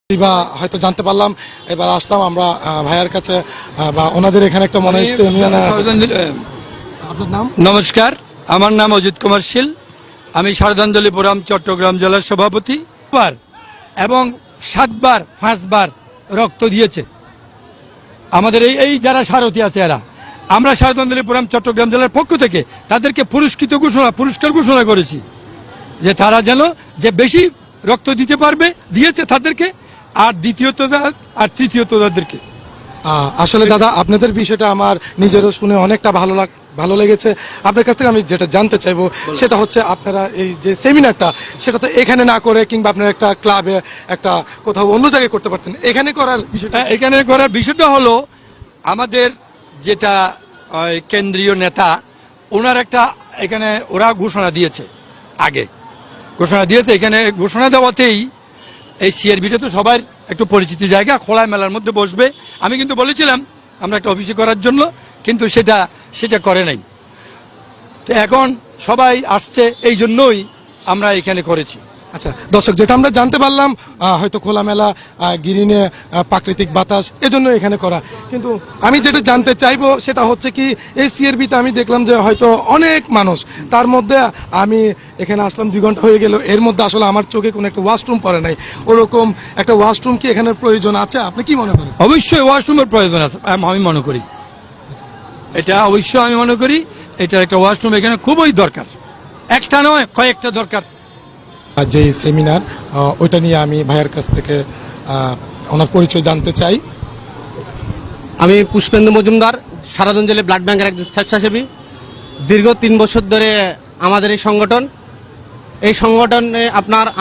বা হয়তো জানতে পারলাম। এবার আসলাম আমরা ভাইয়ার কাছে বা ওনাদের এখানে একটা মনে আপনার নাম? নমস্কার, আমার নাম অজিত কুমার শীল। আমি শ্রদ্ধাঞ্জলিপুরম চট্টগ্রাম জেলার সভাপতি। এবং 7বার 5বার রক্ত দিয়েছে আমাদের এই যারা সারথী আছে এরা। আমরা শ্রদ্ধাঞ্জলিপুরম চট্টগ্রাম জেলার পক্ষ থেকে তাদেরকে পুরস্কার ঘোষণা করেছি যে তারা যেন যে বেশি রক্ত দিতে পারবে দিয়েছে তাদেরকে, আর দ্বিতীয়ত আর তৃতীয়ত তাদেরকে। আসলে দাদা আপনাদের বিষয়টা আমার নিজেরও শুনে অনেকটা ভালো লেগেছে। আপনার কাছ থেকে আমি যেটা জানতে চাইবো সেটা হচ্ছে আপনারা এই যে সেমিনারটা সেটা তো এখানে না করে কিংবা আপনার একটা ক্লাবে একটা কোথাও অন্য জায়গায় করতে পারতেন, এখানে করার বিষয়টা হলো আমাদের যেটা কেন্দ্রীয় নেতা ওনার একটা এখানে ওরা ঘোষণা দিয়েছে, এখানে ঘোষণা দেওয়াতেই এই সিআরবিটা তো সবার একটু পরিচিত জায়গা, খোলা মেলার মধ্যে বসবে। আমি কিন্তু বলেছিলাম আমরা একটা অফিসে করার জন্য, কিন্তু সেটা করে নাই। তো এখন সবাই আসছে, এই জন্যই আমরা এখানে করেছি। আচ্ছা দর্শক, যেটা আমরা জানতে পারলাম হয়তো খোলামেলা গ্রিনে প্রাকৃতিক বাতাস এজন্য এখানে করা, কিন্তু আমি যেটা জানতে চাইবো সেটা হচ্ছে কি এই সিআরবিতে আমি দেখলাম যে হয়তো অনেক মানুষ, তার মধ্যে আমি এখানে আসলাম 2 ঘন্টা হয়ে গেল, এর মধ্যে আসলে আমার চোখে কোনো একটা ওয়াশরুম পড়ে নাই। ওরকম একটা ওয়াশরুম কি এখানে প্রয়োজন আছে? আপনি কি মনে করেন? অবশ্যই ওয়াশরুমের প্রয়োজন আছে, আমি মনে করি এটা অবশ্যই আমি মনে করি এটা একটা ওয়াশরুম এখানে খুবই দরকার, একটা নয় কয়েকটা দরকার। যে সেমিনার ওইটা নিয়ে আমি ভাইয়ের কাছ থেকে ওনার পরিচয় জানতে চাই। আমি পুষ্পেন্দু মজুমদার, সারাদিনজলি ব্লাড ব্যাংকের একজন স্বেচ্ছাসেবী। দীর্ঘ 3 বছর ধরে আমাদের এই সংগঠনে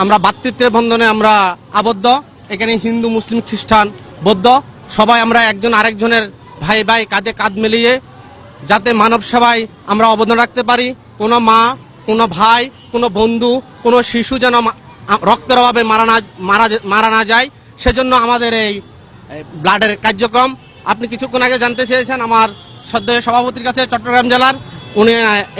আমরা ভ্রাতৃত্বের বন্ধনে আমরা আবদ্ধ। এখানে হিন্দু, মুসলিম, খ্রিস্টান, বৌদ্ধ সবাই আমরা একজন আরেকজনের ভাই ভাই কাঁধে কাঁধ মিলিয়ে যাতে মানব সেবায় আমরা অবদান রাখতে পারি। কোনো মা, কোনো ভাই, কোনো বন্ধু, কোনো শিশু যেন রক্তের অভাবে মারা না যায়, সেজন্য আমাদের এই ব্লাডের কার্যক্রম। আপনি কিছুক্ষণ আগে জানতে চেয়েছেন আমার শ্রদ্ধেয় সভাপতির কাছে চট্টগ্রাম জেলার, উনি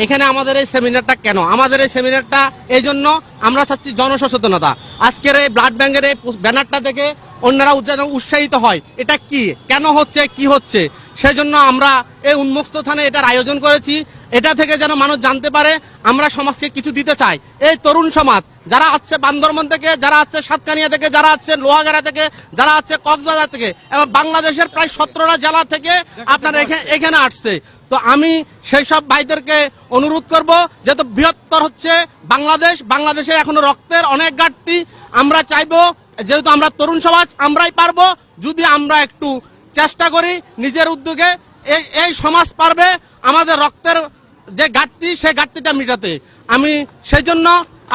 এখানে আমাদের এই সেমিনারটা কেন, আমাদের এই সেমিনারটা এই জন্য আমরা চাচ্ছি জনসচেতনতা। আজকের এই ব্লাড ব্যাংকের এই ব্যানারটা দেখে অন্যরা উৎসাহিত হয়, এটা কি, কেন হচ্ছে, কি হচ্ছে, সেজন্য আমরা এই উন্মুক্ত স্থানে এটার আয়োজন করেছি। এটা থেকে যেন মানুষ জানতে পারে আমরা সমাজকে কিছু দিতে চাই। এই তরুণ সমাজ যারা আছে বান্দরবান থেকে, যারা আছে সাতকানিয়া থেকে, যারা আছে লোহাগাড়া থেকে, যারা আছে কক্সবাজার থেকে এবং বাংলাদেশের প্রায় 17টা জেলা থেকে আপনারা এখানে আসছে। তো আমি সেই সব ভাইদেরকে অনুরোধ করব, যেহেতু বৃহত্তর হচ্ছে বাংলাদেশে এখনো রক্তের অনেক ঘাটতি। আমরা চাইবো যেহেতু আমরা তরুণ সমাজ আমরাই পারবো, যদি আমরা একটু চেষ্টা করি নিজের উদ্যোগে, এই সমাজ পারবে আমাদের রক্তের যে ঘাটতি সেই ঘাটতিটা মেটাতে। আমি সেই জন্য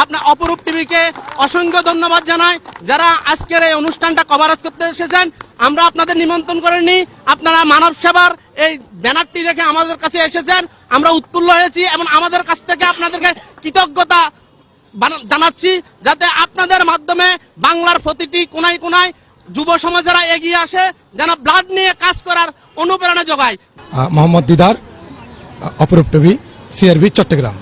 আপনার অপরূপ টিভিকে অসংখ্য ধন্যবাদ জানাই, যারা আজকের এই অনুষ্ঠানটা কভারেজ করতে এসেছেন। আমরা আপনাদের নিমন্ত্রণ করিনি, আপনারা মানব সেবার এই ব্যানারটি দেখে আমাদের কাছে এসেছেন, আমরা উৎফুল্ল হয়েছি এবং আমাদের কাছ থেকে আপনাদেরকে কৃতজ্ঞতা জানাচ্ছি, যাতে আপনাদের মাধ্যমে বাংলার প্রতিটি কোনায় কোনায় যুব সমাজেরা এগিয়ে আসে, যেন ব্লাড নিয়ে কাজ করার অনুপ্রেরণা যোগায়। মোহাম্মদ দিদার, অপরূপ টিভি, সিআরবি, চট্টগ্রাম।